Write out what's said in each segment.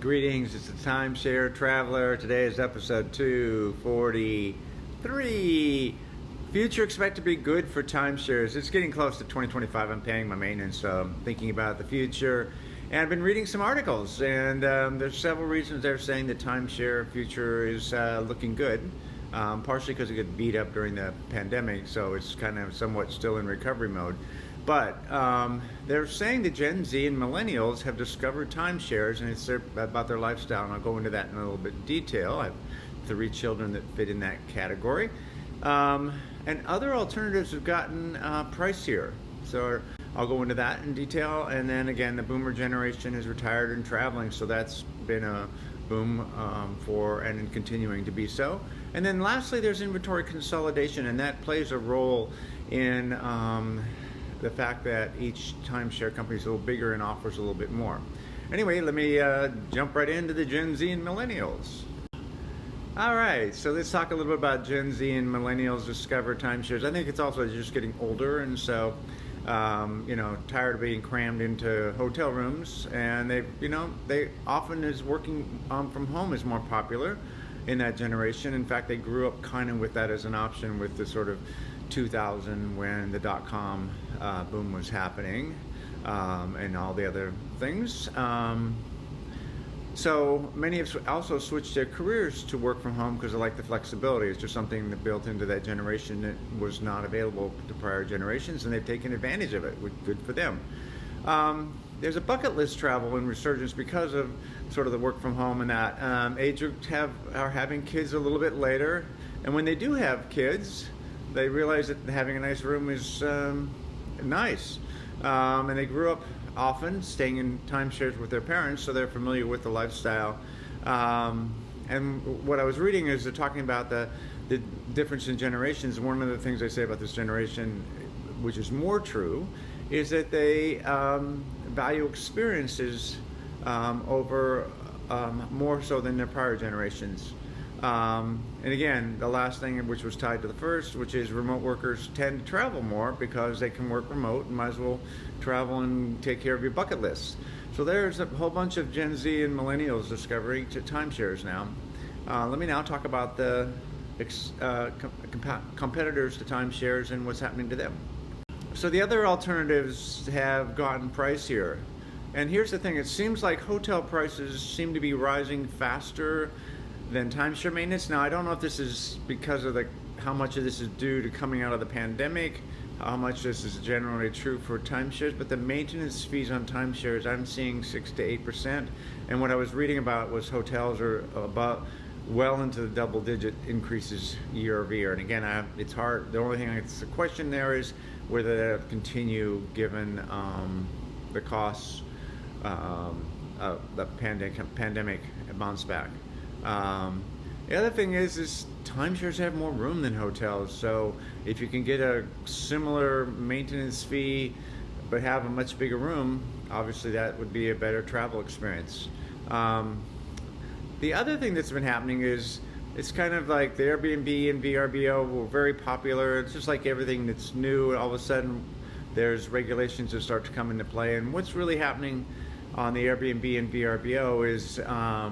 Greetings, it's the Timeshare Traveler. Today is episode 243. Future expect to be good for timeshares. It's getting close to 2025. I'm paying my maintenance, so I'm thinking about the future. And I've been reading some articles, and there's several reasons they're saying the timeshare future is looking good. Partially because it got beat up during the pandemic, so it's kind of somewhat still in recovery mode. But they're saying the Gen Z and Millennials have discovered timeshares, and it's about their lifestyle, and I'll go into that in a little bit of detail. I have 3 children that fit in that category. And other alternatives have gotten pricier. So I'll go into that in detail. And then again, the boomer generation is retired and traveling, so that's been a boom and continuing to be so. And then lastly, there's inventory consolidation, and that plays a role in the fact that each timeshare company is a little bigger and offers a little bit more. Anyway, let me jump right into the Gen Z and Millennials. All right, so let's talk a little bit about Gen Z and Millennials discover timeshares. I think it's also just getting older, and so tired of being crammed into hotel rooms, and they often is working from home is more popular in that generation. In fact, they grew up kind of with that as an option with the sort of 2000 when the dot-com boom was happening, and all the other things. So many have also switched their careers to work from home because they like the flexibility. It's just something that built into that generation that was not available to prior generations, and they've taken advantage of it. Good for them. There's a bucket list travel and resurgence because of sort of the work from home and that. Age groups are having kids a little bit later, and when they do have kids, they realize that having a nice room is nice. And they grew up often staying in timeshares with their parents, so they're familiar with the lifestyle. And what I was reading is they're talking about the difference in generations. One of the things they say about this generation, which is more true, is that they value experiences over more so than their prior generations. And again, the last thing, which was tied to the first, which is remote workers tend to travel more because they can work remote and might as well travel and take care of your bucket list. So there's a whole bunch of Gen Z and Millennials discovering timeshares now. Let me now talk about the competitors to timeshares and what's happening to them. So the other alternatives have gotten pricier. And here's the thing, it seems like hotel prices seem to be rising faster than timeshare maintenance. Now, I don't know if this is because of how much of this is due to coming out of the pandemic, how much this is generally true for timeshares, but the maintenance fees on timeshares, I'm seeing 6 to 8%. And what I was reading about was hotels are about well into the double-digit increases year over year. And again, it's hard. The only thing that's the question there is whether they'll continue given the costs of the pandemic bounce back. The other thing is timeshares have more room than hotels, so if you can get a similar maintenance fee but have a much bigger room, obviously that would be a better travel experience. The other thing that's been happening is it's kind of like the Airbnb and VRBO were very popular. It's just like everything that's new, all of a sudden there's regulations that start to come into play. And what's really happening on the Airbnb and VRBO is a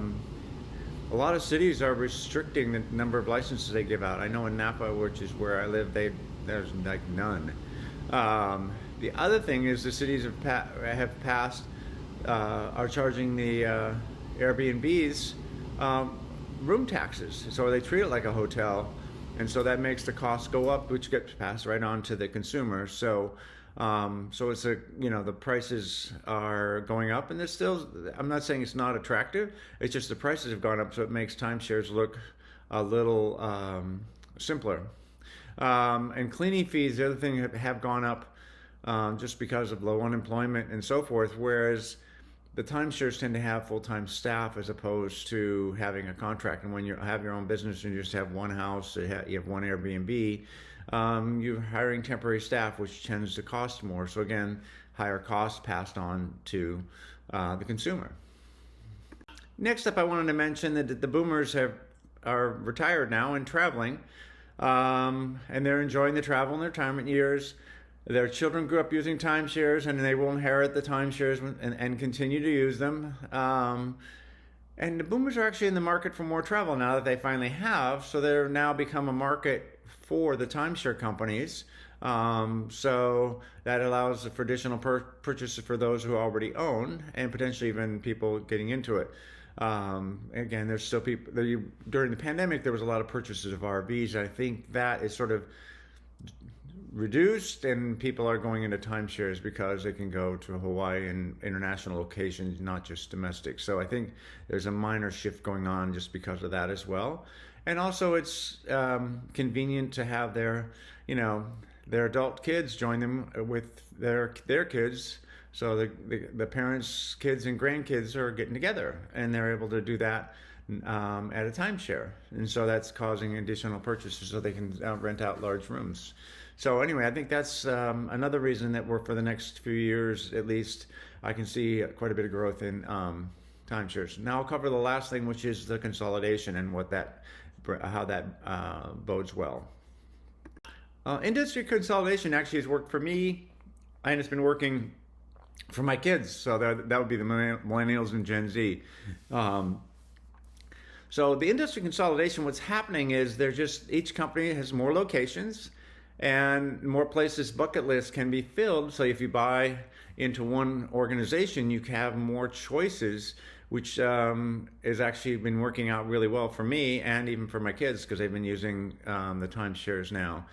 lot of cities are restricting the number of licenses they give out. I know in Napa, which is where I live, there's like none. The other thing is the cities have passed, are charging the Airbnbs room taxes. So they treat it like a hotel, and so that makes the cost go up, which gets passed right on to the consumer. So it's the prices are going up, and I'm not saying it's not attractive. It's just the prices have gone up, so it makes timeshares look a little simpler. And cleaning fees, the other thing, have gone up just because of low unemployment and so forth. Whereas the timeshares tend to have full-time staff as opposed to having a contract. And when you have your own business and you just have one house, you have one Airbnb, you're hiring temporary staff, which tends to cost more. So again, higher costs passed on to the consumer. Next up, I wanted to mention that the boomers are retired now and traveling, and they're enjoying the travel in their retirement years. Their children grew up using timeshares, and they will inherit the timeshares and continue to use them. And the boomers are actually in the market for more travel now that they finally have. So they're now become a market for the timeshare companies. So that allows for additional purchases for those who already own and potentially even people getting into it. Again, there's still people, during the pandemic, there was a lot of purchases of RVs. I think that is sort of reduced and people are going into timeshares because they can go to Hawaii and international locations, not just domestic. So I think there's a minor shift going on just because of that as well. And also it's convenient to have their adult kids join them with their kids. So the parents, kids, and grandkids are getting together, and they're able to do that at a timeshare. And so that's causing additional purchases so they can rent out large rooms. So anyway, I think that's another reason that for the next few years, at least, I can see quite a bit of growth in timeshares. Now I'll cover the last thing, which is the consolidation and how that bodes well. Industry consolidation actually has worked for me, and it's been working for my kids. So that would be the millennials and Gen Z. So the industry consolidation, what's happening is each company has more locations and more places bucket lists can be filled. So if you buy into one organization, you have more choices, which has actually been working out really well for me and even for my kids because they've been using the timeshares now.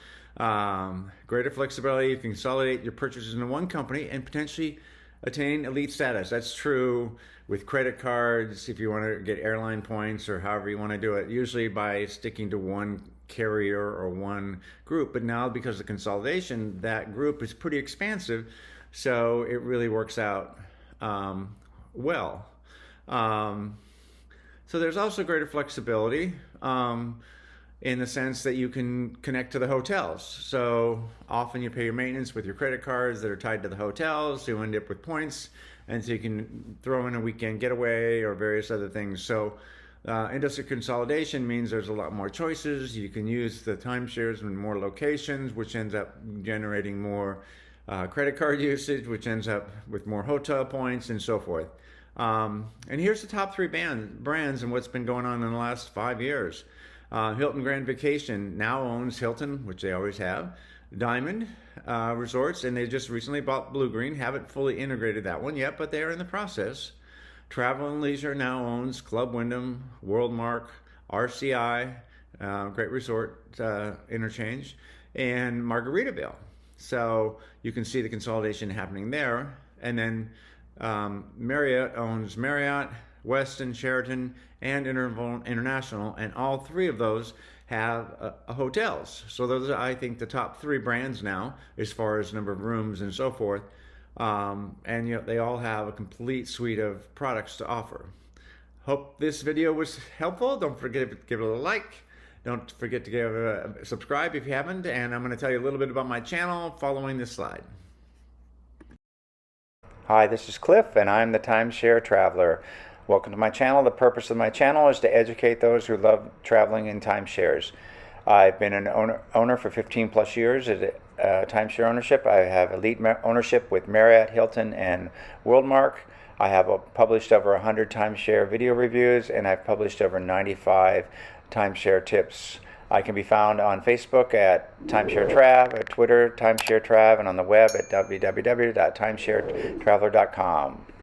Greater flexibility, you can consolidate your purchases into one company and potentially attain elite status. That's true with credit cards, if you want to get airline points or however you want to do it, usually by sticking to one carrier or one group. But now because of consolidation, that group is pretty expansive, so it really works out well. So there's also greater flexibility in the sense that you can connect to the hotels. So often you pay your maintenance with your credit cards that are tied to the hotels, so you end up with points, and so you can throw in a weekend getaway or various other things. So industry consolidation means there's a lot more choices. You can use the timeshares in more locations, which ends up generating more credit card usage, which ends up with more hotel points and so forth. And here's the top three brands and what's been going on in the last 5 years. Hilton Grand Vacation now owns Hilton, which they always have, Diamond Resorts, and they just recently bought Blue Green. Haven't fully integrated that one yet, but they are in the process. Travel and Leisure now owns Club Wyndham, Worldmark, RCI, Great Resort Interchange, and Margaritaville. So you can see the consolidation happening there. And then Marriott owns Marriott, Westin, Sheraton, and International, and all three of those have hotels. So those are, I think, the top three brands now as far as number of rooms and so forth. And they all have a complete suite of products to offer. Hope this video was helpful. Don't forget to give it a like. Don't forget to subscribe if you haven't. And I'm going to tell you a little bit about my channel following this slide. Hi, this is Cliff, and I'm the Timeshare Traveler. Welcome to my channel. The purpose of my channel is to educate those who love traveling in timeshares. I've been an owner for 15 plus years at timeshare ownership. I have elite ownership with Marriott, Hilton, and Worldmark. I have published over 100 timeshare video reviews, and I've published over 95 timeshare tips. I can be found on Facebook at Timeshare Trav, at Twitter Timeshare Trav, and on the web at www.timesharetraveler.com.